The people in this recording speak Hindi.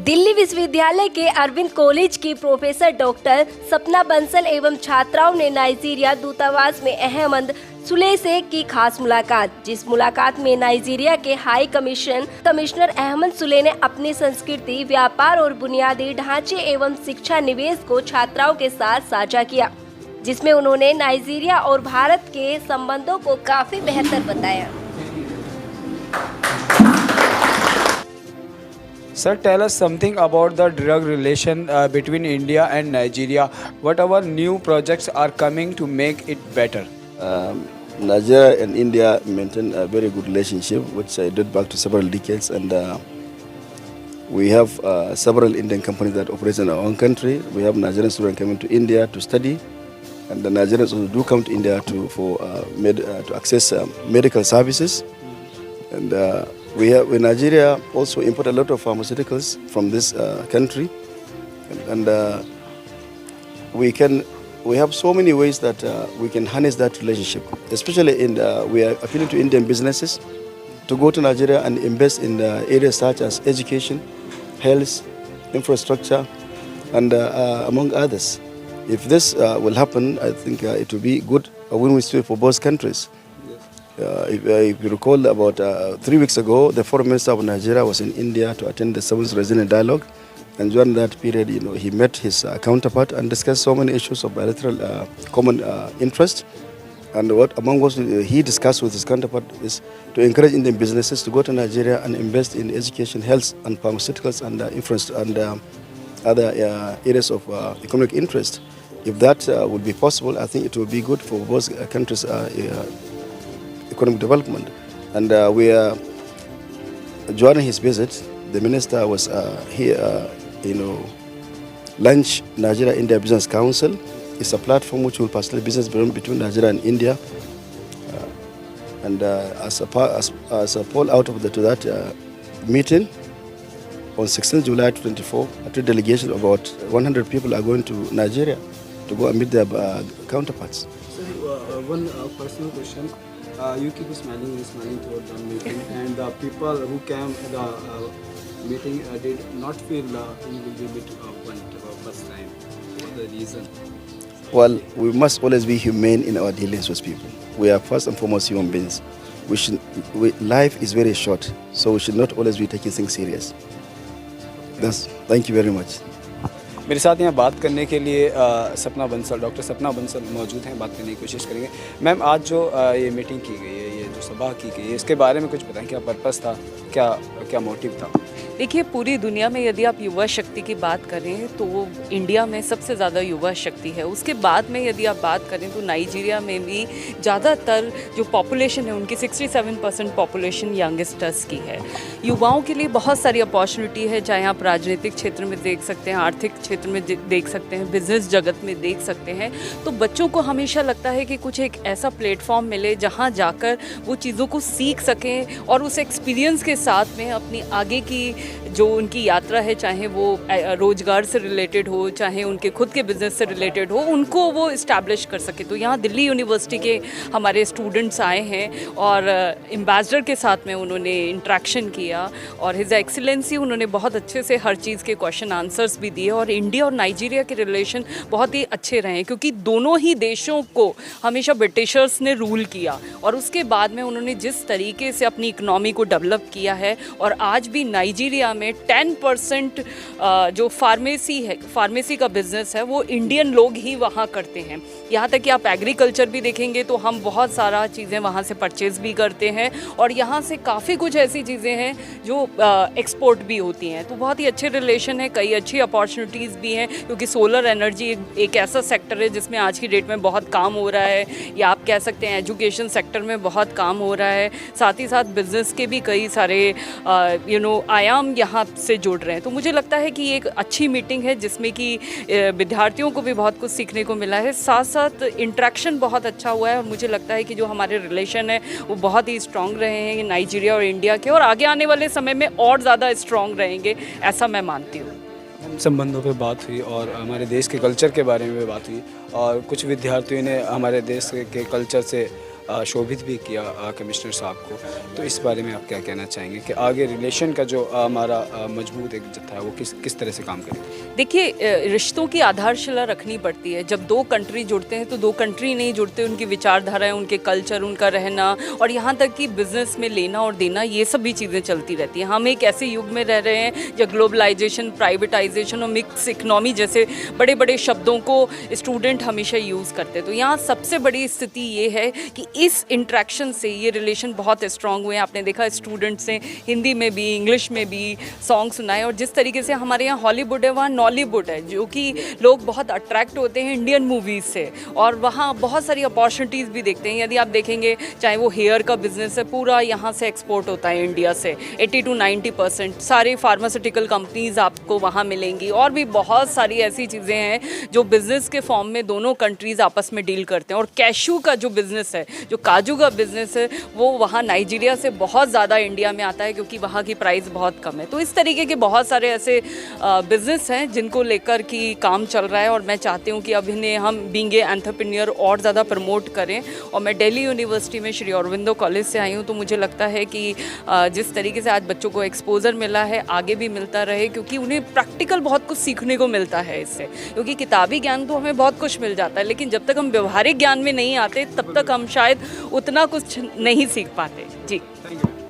दिल्ली विश्वविद्यालय के अरविंद कॉलेज की प्रोफेसर डॉक्टर सपना बंसल एवं छात्राओं ने नाइजीरिया दूतावास में अहमद सुले से की खास मुलाकात। जिस मुलाकात में नाइजीरिया के हाई कमिश्नर अहमद सुले ने अपनी संस्कृति, व्यापार और बुनियादी ढांचे एवं शिक्षा निवेश को छात्राओं के साथ साझा किया, जिसमें उन्होंने नाइजीरिया और भारत के संबंधों को काफी बेहतर बताया। Sir, tell us something about the drug relation between India and Nigeria. What our new projects are coming to make it better? Nigeria and India maintain a very good relationship, which date back to several decades, and we have several Indian companies that operate in our own country. We have Nigerian students coming to India to study, and the Nigerians also do come to India to access medical services, and we have in Nigeria also import a lot of pharmaceuticals from this country, and we have so many ways that we can harness that relationship. Especially we are appealing to Indian businesses to go to Nigeria and invest in areas such as education, health, infrastructure, and among others. If this will happen, I think it will be good, a win-win story for both countries. If you recall, about 3 weeks ago, the Foreign Minister of Nigeria was in India to attend the 7th Resilient Dialogue, and during that period, he met his counterpart and discussed so many issues of bilateral common interest. And among what he discussed with his counterpart is to encourage Indian businesses to go to Nigeria and invest in education, health, and pharmaceuticals and other areas of economic interest. If that would be possible, I think it will be good for both countries' economic development. And we are during his visit, the minister was here, launched Nigeria India Business Council. It's a platform which will facilitate business between Nigeria and India. And as a poll out of that meeting, on 16 July 2024, a delegation of about 100 people are going to Nigeria to go and meet their counterparts. So, one personal question. You keep smiling throughout the meeting, and the people who came to the meeting did not feel you will be with first time. What the reason? Well, we must always be humane in our dealings with people. We are first and foremost human beings. Life is very short, so we should not always be taking things serious. Thank you very much. मेरे साथ यहाँ बात करने के लिए डॉक्टर सपना बंसल मौजूद हैं। बात करने की कोशिश करेंगे। मैम, आज जो ये मीटिंग की गई है, ये जो सभा की गई है, इसके बारे में कुछ बताएं। क्या पर्पस था, क्या मोटिव था? देखिए, पूरी दुनिया में यदि आप युवा शक्ति की बात करें तो इंडिया में सबसे ज़्यादा युवा शक्ति है। उसके बाद में यदि आप बात करें तो नाइजीरिया में भी ज़्यादातर जो पॉपुलेशन है उनकी 67% पॉपुलेशन यंगस्टर्स की है। युवाओं के लिए बहुत सारी अपॉर्चुनिटी है, चाहे आप राजनीतिक क्षेत्र में देख सकते हैं, आर्थिक क्षेत्र में देख सकते हैं, बिजनेस जगत में देख सकते हैं। तो बच्चों को हमेशा लगता है कि कुछ एक ऐसा प्लेटफॉर्म मिले जहाँ जाकर वो चीज़ों को सीख सकें और उस एक्सपीरियंस के साथ में अपनी आगे की जो उनकी यात्रा है, चाहे वो रोज़गार से रिलेटेड हो, चाहे उनके खुद के बिज़नेस से रिलेटेड हो, उनको वो इस्टेब्लिश कर सके। तो यहाँ दिल्ली यूनिवर्सिटी के हमारे स्टूडेंट्स आए हैं और एम्बेसडर के साथ में उन्होंने इंटरेक्शन किया और हिज एक्सीलेंसी उन्होंने बहुत अच्छे से हर चीज़ के क्वेश्चन आंसर्स भी दिए। और इंडिया और नाइजीरिया के रिलेशन बहुत ही अच्छे रहे हैं, क्योंकि दोनों ही देशों को हमेशा ब्रिटिशर्स ने रूल किया और उसके बाद में उन्होंने जिस तरीके से अपनी इकनॉमी को डेवलप किया है, और आज भी नाइजीरिया में 10% जो फार्मेसी का बिजनेस है वो इंडियन लोग ही वहाँ करते हैं। यहाँ तक कि आप एग्रीकल्चर भी देखेंगे तो हम बहुत सारा चीज़ें वहाँ से परचेज़ भी करते हैं और यहाँ से काफ़ी कुछ ऐसी चीज़ें हैं जो एक्सपोर्ट भी होती हैं। तो बहुत ही अच्छे रिलेशन है, कई अच्छी अपॉर्चुनिटीज़ भी हैं, क्योंकि सोलर एनर्जी एक ऐसा सेक्टर है जिसमें आज की डेट में बहुत काम हो रहा है, या आप कह सकते हैं एजुकेशन सेक्टर में बहुत काम हो रहा है। साथ ही साथ बिज़नेस के भी कई सारे आयाम यहाँ से जुड़ रहे हैं। तो मुझे लगता है कि ये एक अच्छी मीटिंग है जिसमें कि विद्यार्थियों को भी बहुत कुछ सीखने को मिला है, साथ साथ इंटरेक्शन बहुत अच्छा हुआ है। और मुझे लगता है कि जो हमारे रिलेशन है वो बहुत ही स्ट्रॉन्ग रहे हैं नाइजीरिया और इंडिया के, और आगे आने वाले समय में और ज़्यादा स्ट्रॉन्ग रहेंगे, ऐसा मैं मानती हूँ। संबंधों पे बात हुई और हमारे देश के कल्चर के बारे में बात हुई, और कुछ विद्यार्थियों ने हमारे देश के कल्चर से शोभित भी किया कमिश्नर साहब को। तो इस बारे में आप क्या कहना चाहेंगे कि आगे रिलेशन का जो हमारा मजबूत एक जत्था है वो किस तरह से काम करेगा? देखिए, रिश्तों की आधारशिला रखनी पड़ती है। जब दो कंट्री जुड़ते हैं तो दो कंट्री नहीं जुड़ते, उनकी विचारधाराएं, उनके कल्चर, उनका रहना और यहाँ तक कि बिजनेस में लेना और देना, ये सब भी चीज़ें चलती रहती हैं। हम एक ऐसे युग में रह रहे हैं जब ग्लोबलाइजेशन, प्राइवेटाइजेशन और मिक्स इकनॉमी जैसे बड़े बड़े शब्दों को स्टूडेंट हमेशा यूज़ करते हैं। तो यहाँ सबसे बड़ी स्थिति ये है कि इस इंट्रैक्शन से ये रिलेशन बहुत स्ट्रांग हुए हैं। आपने देखा स्टूडेंट्स ने हिंदी में भी, इंग्लिश में भी सॉन्ग सुनाए और जिस तरीके से हमारे यहाँ हॉलीवुड है वहाँ नॉलीवुड है, जो कि लोग बहुत अट्रैक्ट होते हैं इंडियन मूवीज़ से और वहाँ बहुत सारी अपॉर्चुनिटीज़ भी देखते हैं। यदि आप देखेंगे, चाहे वो हेयर का बिजनेस है, पूरा यहाँ से एक्सपोर्ट होता है इंडिया से 80 to 90%। सारे फार्मास्यूटिकल कंपनीज आपको वहाँ मिलेंगी और भी बहुत सारी ऐसी चीज़ें हैं जो बिज़नेस के फॉर्म में दोनों कंट्रीज़ आपस में डील करते हैं। और कैशू का जो बिज़नेस है, जो काजू का बिज़नेस है, वो वहाँ नाइजीरिया से बहुत ज़्यादा इंडिया में आता है क्योंकि वहाँ की प्राइस बहुत कम है। तो इस तरीके के बहुत सारे ऐसे बिज़नेस हैं जिनको लेकर कि काम चल रहा है और मैं चाहती हूँ कि अब इन्हें हम बीइंग ए एंटरप्रेन्योर और ज़्यादा प्रमोट करें। और मैं दिल्ली यूनिवर्सिटी में श्री अरविंदो कॉलेज से आई हूँ, तो मुझे लगता है कि जिस तरीके से आज बच्चों को एक्सपोजर मिला है, आगे भी मिलता रहे, क्योंकि उन्हें प्रैक्टिकल बहुत कुछ सीखने को मिलता है इससे। क्योंकि किताबी ज्ञान तो हमें बहुत कुछ मिल जाता है, लेकिन जब तक हम व्यवहारिक ज्ञान में नहीं आते तब तक हम शायद उतना कुछ नहीं सीख पाते। जी, थैंक यू।